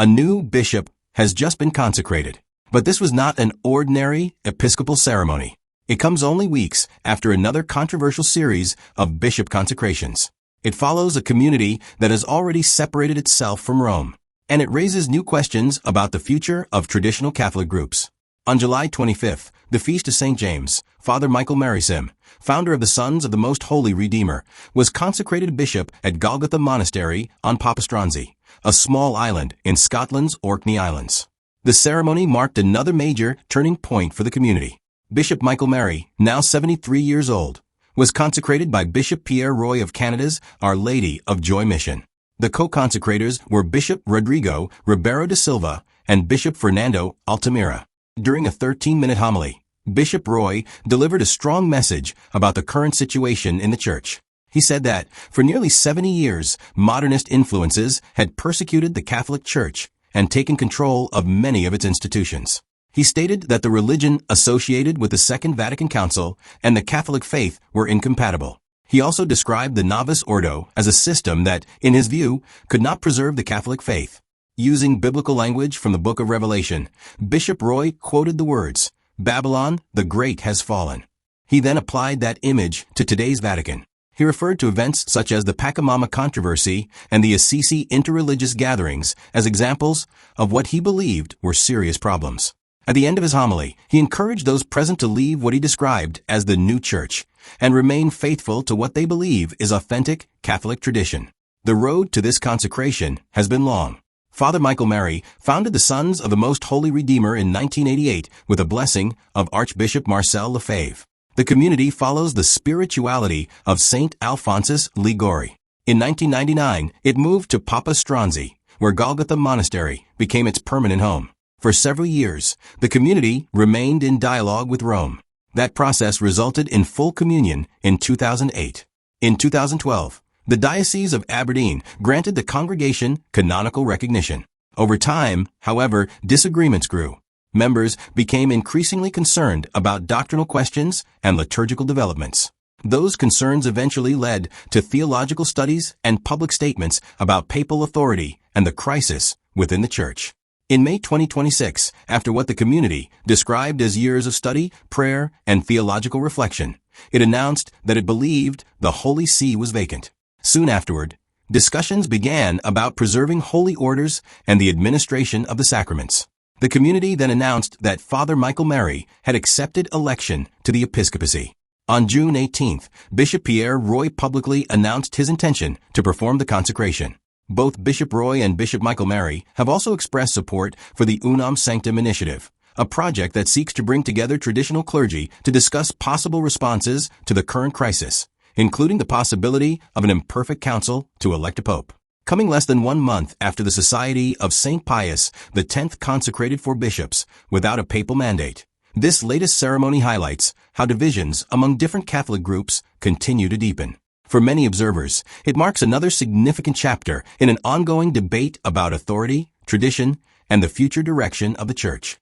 A new bishop has just been consecrated. But this was not an ordinary episcopal ceremony. It comes only weeks after another controversial series of bishop consecrations. It follows a community that has already separated itself from Rome, and it raises new questions about the future of traditional Catholic groups. On July 25th, the feast of St. James, Father Michael Marisim, founder of the Sons of the Most Holy Redeemer, was consecrated bishop at Golgotha Monastery on Papa Stronsay, a small island in Scotland's Orkney Islands. The ceremony marked another major turning point for the community. Bishop Michael Mary, now 73 years old, was consecrated by Bishop Pierre Roy of Canada's Our Lady of Joy Mission. The co-consecrators were Bishop Rodrigo Ribeiro de Silva and Bishop Fernando Altamira. During a 13-minute homily, Bishop Roy delivered a strong message about the current situation in the Church. He said that, for nearly 70 years, modernist influences had persecuted the Catholic Church and taken control of many of its institutions. He stated that the religion associated with the Second Vatican Council and the Catholic faith were incompatible. He also described the novice ordo as a system that, in his view, could not preserve the Catholic faith. Using biblical language from the Book of Revelation, Bishop Roy quoted the words, "Babylon the Great has fallen." He then applied that image to today's Vatican. He referred to events such as the Pachamama controversy and the Assisi interreligious gatherings as examples of what he believed were serious problems. At the end of his homily, he encouraged those present to leave what he described as the new church and remain faithful to what they believe is authentic Catholic tradition. The road to this consecration has been long. Father Michael Mary founded the Sons of the Most Holy Redeemer in 1988 with a blessing of Archbishop Marcel Lefebvre. The community follows the spirituality of Saint Alphonsus Liguori. In 1999, it moved to Papa Stronsay, where Golgotha Monastery became its permanent home. For several years, the community remained in dialogue with Rome. That process resulted in full communion in 2008. In 2012, the Diocese of Aberdeen granted the congregation canonical recognition. Over time, however, disagreements grew. Members became increasingly concerned about doctrinal questions and liturgical developments. Those concerns eventually led to theological studies and public statements about papal authority and the crisis within the Church. In May 2026, after what the community described as years of study, prayer, and theological reflection, it announced that it believed the Holy See was vacant. Soon afterward, discussions began about preserving holy orders and the administration of the sacraments. The community then announced that Father Michael Mary had accepted election to the episcopacy. On June 18th, Bishop Pierre Roy publicly announced his intention to perform the consecration. Both Bishop Roy and Bishop Michael Mary have also expressed support for the Unam Sanctam initiative, a project that seeks to bring together traditional clergy to discuss possible responses to the current crisis, including the possibility of an imperfect council to elect a pope. Coming less than 1 month after the Society of St. Pius X consecrated for bishops without a papal mandate, this latest ceremony highlights how divisions among different Catholic groups continue to deepen. For many observers, it marks another significant chapter in an ongoing debate about authority, tradition, and the future direction of the Church.